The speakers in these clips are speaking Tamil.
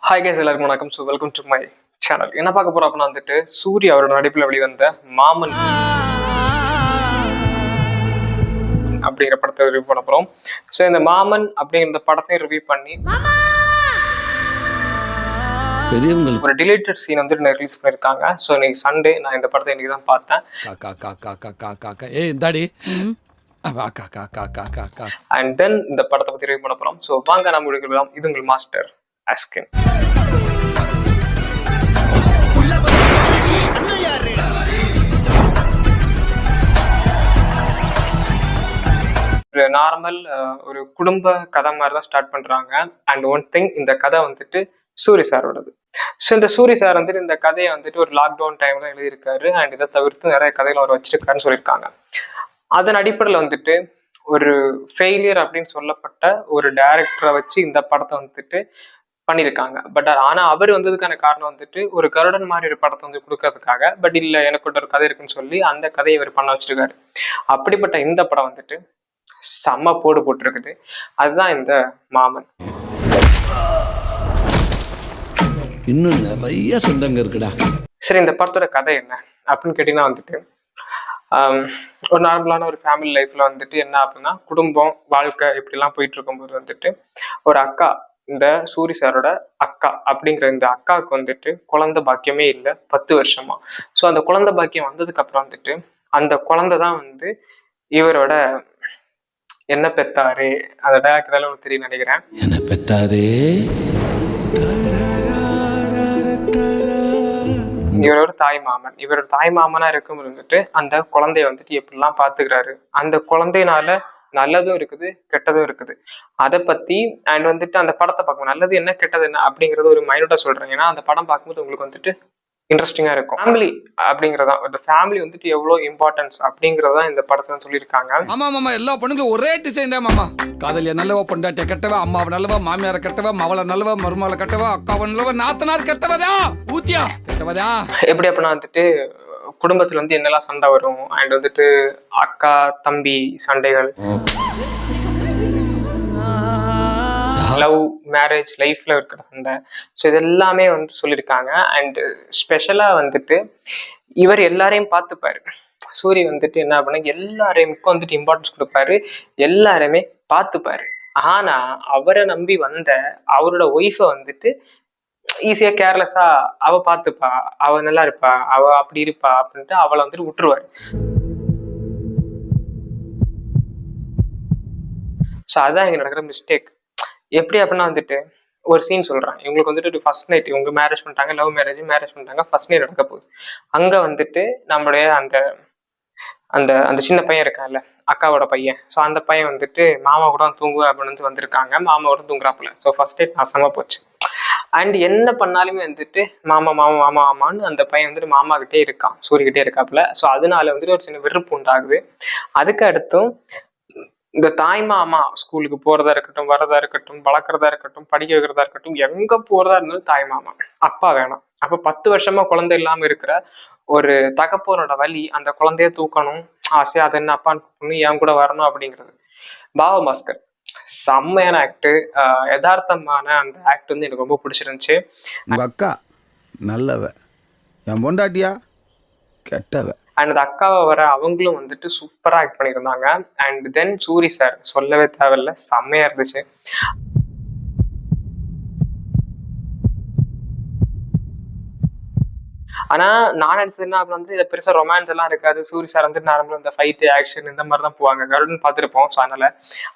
ஹாய் கைஸ், எல்லாருக்கும் வணக்கம். So welcome to my channel. என்ன பார்க்க போறோம் அப்படின்னா வந்துட்டு சூர்யா அவரோட நடிப்பில் வெளிவந்த மாமன் அப்படிங்கிற படத்தை ரிவ்யூ பண்ண போறோம். ஸோ இந்த மாமன் அப்படிங்கிற படத்தை ரிவ்யூ பண்ணி ஒரு டிலேட்டட் சீன் வந்துட்டு ரிலீஸ் பண்ணியிருக்காங்க. ஸோ இன்னைக்கு சண்டே, நான் இந்த படத்தை இன்னைக்கு தான் பார்த்தேன். அண்ட் தென் இந்த படத்தை பற்றி ரிவ்யூ பண்ண போறோம். ஸோ வாங்க நம்ம எடுக்கலாம். இது உங்கள் மாஸ்டர் அஸ்கின். நார்மல் ஒரு குடும்ப கதை மாதிரி தான் ஸ்டார்ட் பண்றாங்க. அண்ட் ஒன் திங், இந்த கதை வந்துட்டு சூரி சாரோடது. ஸோ இந்த சூரி சார் வந்துட்டு இந்த கதையை வந்துட்டு ஒரு லாக்டவுன் டைம்ல எழுதியிருக்காரு. அண்ட் இதை தவிர்த்து நிறைய கதைகள் அவர் வச்சிருக்காருன்னு சொல்லியிருக்காங்க. அதன் அடிப்படையில் வந்துட்டு ஒரு ஃபெயிலியர் அப்படின்னு சொல்லப்பட்ட ஒரு டைரக்டரை வச்சு இந்த படத்தை வந்துட்டு பண்ணியிருக்காங்க. பட் ஆனா அவர் வந்ததுக்கான காரணம் வந்துட்டு ஒரு கருடன் மாதிரி ஒரு படத்தை வந்து கொடுக்கறதுக்காக. பட் இல்லை, எனக்கு ஒரு கதை இருக்குன்னு சொல்லி அந்த கதையை இவர் பண்ண வச்சிருக்காரு. அப்படிப்பட்ட இந்த படம் வந்துட்டு செம்ம போடு போட்டிருக்குது. அதுதான் இந்த மாமன். இன்னும் நிறைய சொந்தங்க இருக்குடா. சரி, இந்த படத்தோட கதை என்ன அப்படின்னு கேட்டீங்கன்னா வந்துட்டு ஒரு நார்மலான ஒரு ஃபேமிலி லைஃப்ல வந்துட்டு என்ன அப்படின்னா, குடும்பம் வாழ்க்கை இப்படிலாம் போயிட்டு இருக்கும்போது வந்துட்டு ஒரு அக்கா, இந்த சூரி சாரோட அக்கா அப்படிங்கிற இந்த அக்காவுக்கு வந்துட்டு குழந்தை பாக்கியமே இல்லை 10 வருஷமா. ஸோ அந்த குழந்தை பாக்கியம் வந்ததுக்கு அப்புறம் வந்துட்டு அந்த குழந்தை தான் வந்து இவரோட என்ன பெத்தாரு, அந்த டேரக்டர் உங்களுக்கு தெரியும் நினைக்கிறேன். என்ன பெத்தாரு, இவரோட தாய் மாமன். இவரோட தாய் மாமனா இருக்கும் வந்துட்டு அந்த குழந்தைய வந்துட்டு எப்படிலாம் பாத்துக்கிறாரு. அந்த குழந்தையினால நல்லதும் இருக்குது, கெட்டதும் இருக்குது. அதை பத்தி அண்ட் வந்துட்டு அந்த படத்தை பார்க்கணும். நல்லது என்ன கெட்டது என்ன அப்படிங்கறது ஒரு மைனூட்டா சொல்றேன். ஏன்னா அந்த படம் பார்க்கும்போது உங்களுக்கு வந்துட்டு இன்ட்ரெஸ்டிங்கா இருக்கும். ஃபேமிலி அப்படிங்கறதா, இந்த ஃபேமிலி வந்துட்டு எவ்வளவு இம்பார்ட்டன்ஸ் அப்படிங்கறதா இந்த படத்துல சொல்லியிருக்காங்க. ஆமா மாமா, எல்லா பொண்ணுங்களும் ஒரே டிசைன் தான் மாமா. காதலிய நல்லவ, பொண்டாட்டிய கெட்டவ, அம்மாவை நல்லவ, மாமியார கெட்டவ, மவள நல்லவ, மருமகளை கெட்டவ, அக்காவை நல்லவ, நாத்தனார் கெட்டவதா, ஊத்தியா கெட்டவதா. எப்படி அப்படின்னா வந்துட்டு குடும்பத்துல வந்து என்னெல்லாம் சண்டை வரும். அண்ட் வந்துட்டு அக்கா தம்பி சண்டைகள், லவ், மேரேஜ், லைஃப்ல இருக்கிற சண்டை. ஸோ இது எல்லாமே வந்து சொல்லியிருக்காங்க. அண்ட் ஸ்பெஷலா வந்துட்டு இவர் எல்லாரையும் பார்த்துப்பாரு. சூரி வந்துட்டு என்ன பண்ண, எல்லாரையுமே வந்துட்டு இம்பார்ட்டன்ஸ் கொடுப்பாரு, எல்லாருமே பார்த்துப்பாரு. ஆனா அவரை நம்பி வந்த அவரோட ஒய்ஃபை வந்துட்டு ஈஸியா கேர்லெஸ்ஸா அவ பார்த்துப்பா, அவ நல்லா இருப்பா, அவ அப்படி இருப்பா அப்படின்ட்டு அவளை வந்துட்டு விட்டுருவாரு. ஸோ அதான் இங்க நடக்கிற மிஸ்டேக். எப்படி அப்படின்னா வந்துட்டு ஒரு சீன் சொல்றேன். இவங்களுக்கு வந்துட்டு ஃபர்ஸ்ட் நைட், இவங்க மேரேஜ் பண்ணிட்டாங்க, லவ் மேரேஜ் பண்ணிட்டாங்க, ஃபர்ஸ்ட் நைட் நடக்க போகுது. அங்க வந்துட்டு நம்மளுடைய அந்த அந்த அந்த சின்ன பையன் இருக்கான்ல, அக்காவோட பையன். ஸோ அந்த பையன் வந்துட்டு மாமா கூட தூங்குவேன் அப்படின்னு வந்திருக்காங்க. மாமாவோட தூங்குறாப்புல. ஸோ ஃபர்ஸ்ட் நைட் நாசமா போச்சு. அண்ட் என்ன பண்ணாலுமே வந்துட்டு மாமா மாமா மாமா மாமான்னு அந்த பையன் வந்துட்டு மாமா கிட்டே இருக்கான், சூரியகிட்டே இருக்காப்புல. ஸோ அதனால வந்துட்டு ஒரு சின்ன வெறுப்பு உண்டாகுது. அதுக்கு அடுத்தும் இந்த தாய் மாமா ஸ்கூலுக்கு போறதா இருக்கட்டும், வரதா இருக்கட்டும், வளர்க்குறதா இருக்கட்டும், படிக்க வைக்கிறதா இருக்கட்டும், எங்க போறதா இருந்தாலும் தாய் மாமா, அப்பா வேணாம். அப்ப 10 வருஷமா குழந்தை இல்லாம இருக்கிற ஒரு தகப்பனோட வலி, அந்த குழந்தைய தூக்கணும் ஆசை, அது என்ன அப்பான்னு கூப்பிடணும், என் கூட வரணும் அப்படிங்கிறது. பாவபாஸ்கர் செம்மையான ஆக்ட், யதார்த்தமான அந்த ஆக்ட் வந்து எனக்கு ரொம்ப பிடிச்சிருந்துச்சு. உங்க அக்கா நல்லவ, என் பொண்டாட்டியா கெட்டவ. அண்ட் அந்த அக்காவை வர அவங்களும் வந்துட்டு சூப்பரா ஆக்ட் பண்ணியிருந்தாங்க. அண்ட் தென் சூரி சார் சொல்லவே தேவையில்ல, செம்மையா இருந்துச்சு. ஆனா நான் நினைச்சதுன்னா அப்ப வந்து இதை பெருசா ரொமான்ஸ் எல்லாம் இருக்காது. சூரி சார் வந்து நார்மலா இந்த ஃபைட் ஆக்ஷன் இந்த மாதிரி தான் போவாங்க. கருடன் பார்த்துருப்போம். ஸோ அதனால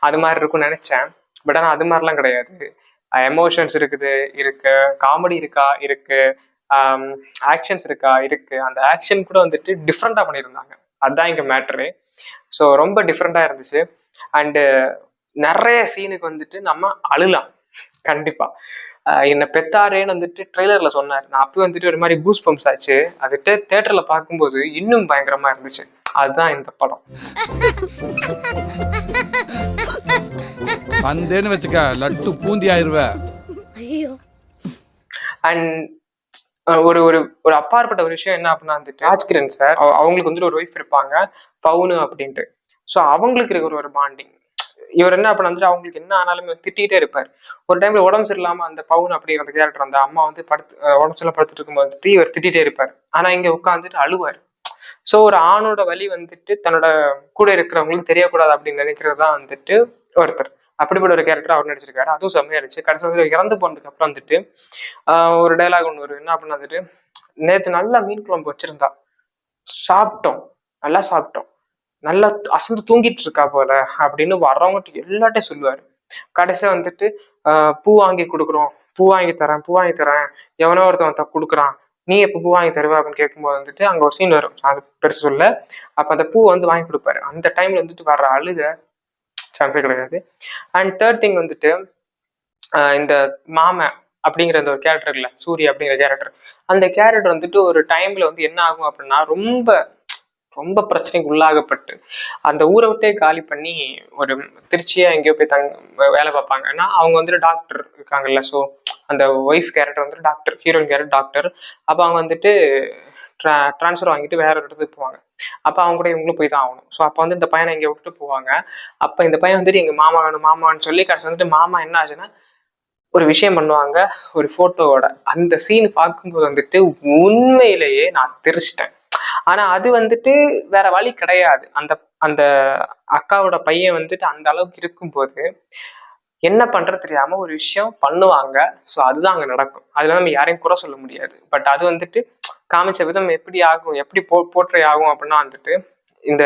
அது மாதிரி இருக்கும்னு நினைச்சேன். பட் ஆனா அது மாதிரிலாம் கிடையாது. எமோஷன்ஸ் இருக்கு, காமெடி இருக்கு, ஆக்ஷன்ஸ் இருக்கு. அந்த ஆக்ஷன் கூட வந்துட்டு டிஃப்ரெண்டா பண்ணியிருந்தாங்க. அதுதான் இங்க மேட்ரு. ஸோ ரொம்ப டிஃப்ரெண்டா இருந்துச்சு. அண்டு நிறைய சீனுக்கு வந்துட்டு நம்ம அழுலாம் கண்டிப்பா. என்ன பெத்தாரேன்னு வந்துட்டு ட்ரெய்லர்ல சொன்னார். நான் அப்பயும் வந்துட்டு ஒரு மாதிரி கூஸ் பம்ப்ஸ் ஆச்சு. அதுட்டு தியேட்டர்ல பார்க்கும்போது இன்னும் பயங்கரமா இருந்துச்சு. அதுதான் இந்த படம். வந்தேன்னு வச்சுக்க, லட்டு பூந்தி ஆயிருவ. அண்ட் ஒரு ஒரு ஒரு அப்பாற்பட்ட ஒரு விஷயம் என்ன அப்படின்னா வந்துட்டு ராஜ்கிரண் சார் அவங்களுக்கு வந்துட்டு ஒரு ஒய்ஃப் இருப்பாங்க, பவுனு அப்படின்ட்டு. ஸோ அவங்களுக்கு இருக்கிற ஒரு பாண்டிங் இவர் என்ன பண்ண வந்துட்டு அவங்களுக்கு என்ன ஆனாலுமே திட்டிகிட்டே இருப்பார். ஒரு டைம்ல உடம்பு சரியில்லாம அந்த பவுன் அப்படிங்கிற அந்த கேரக்டர், அந்த அம்மா வந்து உடம்பு சரியில்லாம படுத்துட்டு இருக்கும்போது வந்துட்டு இவர் திட்டிகிட்டே இருப்பார். ஆனா இங்க உட்காந்துட்டு அழுவார். ஸோ ஒரு ஆணோட வலி வந்துட்டு தன்னோட கூட இருக்கிறவங்களுக்கு தெரியக்கூடாது அப்படின்னு நினைக்கிறது தான் வந்துட்டு ஒருத்தர். அப்படிப்பட்ட ஒரு கேரக்டர் அவர் நடிச்சிருக்காரு. அதுவும் செம்மையா இருந்துச்சு. கடைசி வந்து இறந்து போனதுக்கு அப்புறம் வந்துட்டு ஒரு டைலாக் ஒன்று வரும். என்ன அப்படின்னு வந்துட்டு, நேற்று நல்லா மீன் குழம்பு வச்சிருந்தா, சாப்பிட்டோம், நல்லா சாப்பிட்டோம், நல்லா அசந்து தூங்கிட்டு இருக்கா போல அப்படின்னு வர்றவங்கட்டு எல்லாட்டையும் சொல்லுவாரு. கடைசியா வந்துட்டு பூ வாங்கி கொடுக்குறோம், பூ வாங்கி தரேன், பூ வாங்கி தரேன், எவனோ ஒருத்தன் கொடுக்குறான், நீ எப்போ பூ வாங்கி தருவ அப்படின்னு கேட்கும்போது வந்துட்டு அங்க ஒரு சீன் வரும், அது பெருசு சொல்ல. அப்ப அந்த பூ வந்து வாங்கி கொடுப்பாரு. அந்த டைம்ல வந்துட்டு வர்ற அழுக சான்ஸே கிடையாது. அண்ட் தேர்ட் திங் வந்துட்டு இந்த மாமன் அப்படிங்கிற அந்த ஒரு கேரக்டர் இல்லை, சூரிய அப்படிங்கிற கேரக்டர், அந்த கேரக்டர் வந்துட்டு ஒரு டைம்ல வந்து என்ன ஆகும் அப்படின்னா ரொம்ப ரொம்ப பிரச்சனைக்கு உள்ளாகப்பட்டு அந்த ஊரை விட்டே காலி பண்ணி ஒரு திருச்சியா எங்கேயோ போய் வேலை பார்ப்பாங்க. ஏன்னா அவங்க வந்துட்டு டாக்டர் இருக்காங்கல்ல, ஸோ அந்த ஒய்ஃப் கேரக்டர் வந்துட்டு டாக்டர், ஹீரோயின் கேரக்டர் டாக்டர். அப்போ அவங்க வந்துட்டு ட்ரான்ஸ்ஃபர் வாங்கிட்டு வேற ஒரு இடத்துக்கு போவாங்க. அப்போ அவங்க கூட இவங்களும் போய் தான் ஆகணும். ஸோ அப்போ வந்து இந்த பையனை இங்கே விட்டுட்டு போவாங்க. அப்போ இந்த பையன் வந்துட்டு எங்க மாமா வேணும் மாமான்னு சொல்லி கடைசி வந்துட்டு மாமா என்ன ஆச்சுன்னா ஒரு விஷயம் பண்ணுவாங்க ஒரு போட்டோவோட. அந்த சீன் பார்க்கும்போது வந்துட்டு உண்மையிலேயே நான் தெரிச்சிட்டேன். ஆனா அது வந்துட்டு வேற வழி கிடையாது. அந்த அந்த அக்காவோட பையன் வந்துட்டு அந்த அளவுக்கு இருக்கும்போது என்ன பண்றது தெரியாம ஒரு விஷயம் பண்ணுவாங்க. ஸோ அதுதான் அங்க நடக்கும். அதுல நம்ம யாரையும் குறை சொல்ல முடியாது. பட் அது வந்துட்டு காமிச்ச விதம் எப்படி ஆகும், எப்படி போர்ட்ரே ஆகும் அப்படின்னா வந்துட்டு இந்த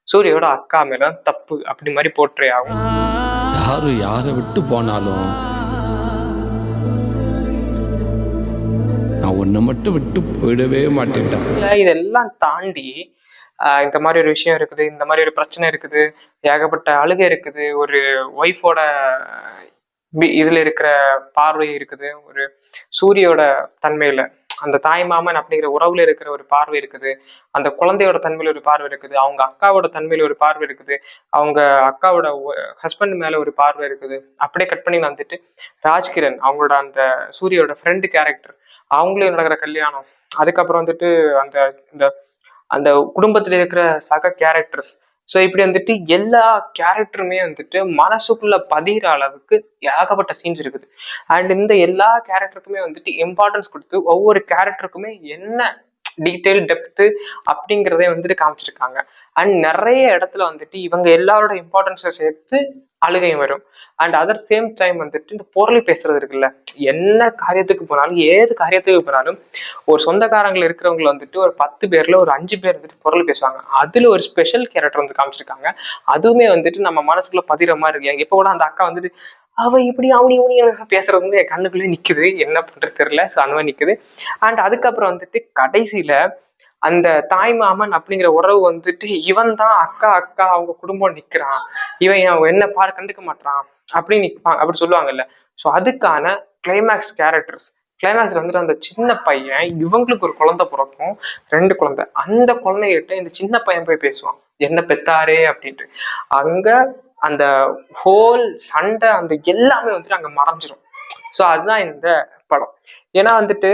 சூரியோட அக்கா மேல தப்பு அப்படி மாதிரி போர்ட்ரே ஆகும். யாரு யாரை விட்டு போனாலும் நான் உன்னை மட்டும் விட்டு போயிடவே மாட்டேன்டா. இதெல்லாம் தாண்டி இந்த மாதிரி ஒரு விஷயம் இருக்குது, இந்த மாதிரி ஒரு பிரச்சனை இருக்குது, ஏகப்பட்ட அழுகை இருக்குது, ஒரு ஒய்ஃபோட இதுல இருக்கிற பார்வை இருக்குது, ஒரு சூரியோட தன்மையில அந்த தாய் மாமன் அப்படிங்கிற உறவுல இருக்கிற ஒரு பார்வை இருக்குது, அந்த குழந்தையோட தன்மையில ஒரு பார்வை இருக்குது, அவங்க அக்காவோட தன்மையில ஒரு பார்வை இருக்குது, அவங்க அக்காவோட ஹஸ்பண்ட் மேல ஒரு பார்வை இருக்குது. அப்படியே கட் பண்ணி வந்துட்டு ராஜ்கிரண் அவங்களோட அந்த சூரியோட ஃப்ரெண்டு கேரக்டர், அவங்களே நடக்கிற கல்யாணம், அதுக்கப்புறம் வந்துட்டு அந்த இந்த அந்த குடும்பத்துல இருக்கிற சக கேரக்டர்ஸ். ஸோ இப்படி வந்துட்டு எல்லா கேரக்டருமே வந்துட்டு மனசுக்குள்ள பதிகிற அளவுக்கு ஏகப்பட்ட சீன்ஸ் இருக்குது. அண்ட் இந்த எல்லா கேரக்டருக்குமே வந்துட்டு இம்பார்ட்டன்ஸ் கொடுத்து ஒவ்வொரு கேரக்டருக்குமே என்ன டீட்டெயில் டெப்த்து அப்படிங்கிறதே வந்துட்டு காமிச்சிருக்காங்க. அண்ட் நிறைய இடத்துல வந்துட்டு இவங்க எல்லாரோட இம்பார்ட்டன்ஸை சேர்த்து அழுகையும் வரும். அண்ட் அதர் சேம் டைம் வந்துட்டு இந்த பொருளை பேசுறது இருக்குல்ல, என்ன காரியத்துக்கு போனாலும் ஏது காரியத்துக்கு போனாலும் ஒரு சொந்தக்காரங்கள் இருக்கிறவங்க வந்துட்டு ஒரு 10 பேர்ல ஒரு 5 பேர் வந்துட்டு பொருள் பேசுவாங்க. அதுல ஒரு ஸ்பெஷல் கேரக்டர் வந்து காமிச்சிருக்காங்க. அதுவுமே வந்துட்டு நம்ம மனசுக்குள்ள பதிகிற மாதிரி இருக்கு. எப்போ கூட அந்த அக்கா வந்துட்டு அவ இப்படி அவனி பேசுறது வந்து என் கண்ணுக்குள்ளே நிக்குது, என்ன பண்றது தெரியல. ஸோ அந்த மாதிரி நிக்குது. அண்ட் அதுக்கப்புறம் வந்துட்டு கடைசியில அந்த தாய் மாமன் அப்படிங்கிற உறவு வந்துட்டு இவன் தான் அக்கா அக்கா அவங்க குடும்பம் நிக்கிறான், இவன் என்ன கண்டுக்க மாட்டான் அப்படின்னு நிற்பான் அப்படி சொல்லுவாங்கல்ல. ஸோ அதுக்கான கிளைமேக்ஸ் கேரக்டர்ஸ். கிளைமேக்ஸ்ல வந்துட்டு அந்த சின்ன பையன், இவங்களுக்கு ஒரு குழந்தை பிறக்கும், 2 குழந்தை, அந்த குழந்தைகிட்ட இந்த சின்ன பையன் போய் பேசுவான் என்ன பெத்தாரே அப்படின்ட்டு. அங்க அந்த ஹோல் சண்டை அந்த எல்லாமே வந்துட்டு அங்க மறைஞ்சிரும். ஸோ அதுதான் இந்த படம். ஏன்னா வந்துட்டு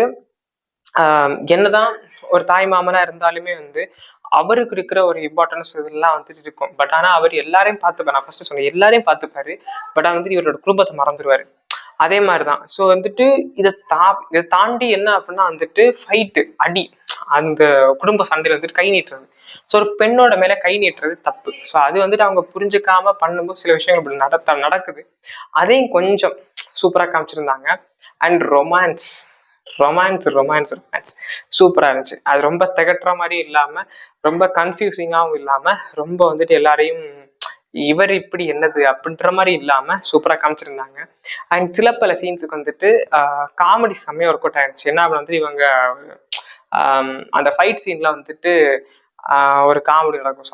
என்னதான் ஒரு தாய் மாமனா இருந்தாலுமே வந்து அவருக்கு இருக்கிற ஒரு இம்பார்ட்டன்ஸ் இதெல்லாம் வந்துட்டு இருக்கும். பட் ஆனா அவர் எல்லாரையும் பார்த்துப்பாரு. நான் ஃபர்ஸ்ட் சொன்னேன் எல்லாரையும் பார்த்துப்பாரு. பட் வந்துட்டு இவரோட குடும்பத்தை மறந்துடுவாரு. அதே மாதிரிதான். ஸோ வந்துட்டு இதை தாண்டி என்ன அப்படின்னா வந்துட்டு ஃபைட்டு, அடி, அந்த குடும்ப சண்டையில வந்துட்டு கை நீட்டுறது. ஸோ ஒரு பெண்ணோட மேல கை நீட்டுறது தப்பு. ஸோ அது வந்துட்டு அவங்க புரிஞ்சுக்காம பண்ணும்போது சில விஷயங்கள் இப்படி நடக்குது. அதையும் கொஞ்சம் சூப்பரா காமிச்சிருந்தாங்க. அண்ட் ரொமான்ஸ் சூப்பரா இருந்துச்சு. அது ரொம்ப திகட்டுற மாதிரி இல்லாம, ரொம்ப கன்ஃபியூசிங்காகவும் இல்லாம, ரொம்ப வந்துட்டு எல்லாரையும் இவர் இப்படி என்னது அப்படின்ற மாதிரி இல்லாம சூப்பரா காமிச்சிருந்தாங்க. அண்ட் சில பல சீன்ஸுக்கு வந்துட்டு காமெடி செம்மையா ஒர்க் அவுட் ஆயிடுச்சு. என்ன வந்துட்டு இவங்க அந்த ஃபைட் சீன்ல வந்துட்டு ஒரு காமெடி நடக்கும்.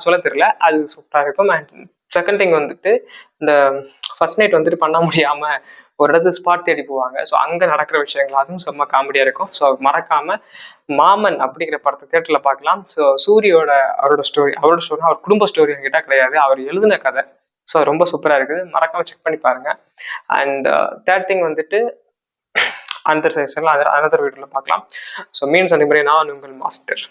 சொல்ல தெரியல, அது சூப்பரா இருக்கும். அண்ட் செகண்ட் திங் வந்துட்டு இந்த ஃபர்ஸ்ட் நைட் வந்துட்டு பண்ண முடியாம ஒரு இடத்துக்கு ஸ்பாட் தேடி போவாங்க. ஸோ அங்க நடக்கிற விஷயங்கள் அதுவும் செம்ம காமெடியா இருக்கும். ஸோ மறக்காம மாமன் அப்படிங்கிற படத்தை தியேட்டர்ல பார்க்கலாம். ஸோ சூரியோட அவரோட ஸ்டோரி அவர் குடும்ப ஸ்டோரி என்கிட்ட கிடையாது, அவர் எழுதின கதை. ஸோ ரொம்ப சூப்பரா இருக்குது, மறக்காம செக் பண்ணி பாருங்க. அண்ட் தேர்ட் திங் வந்துட்டு அந்த செக்ஷன்ல அனதர் வீடியோல பார்க்கலாம். ஸோ மீன் சந்திமுறை, நான் உங்கள் மாஸ்டர்.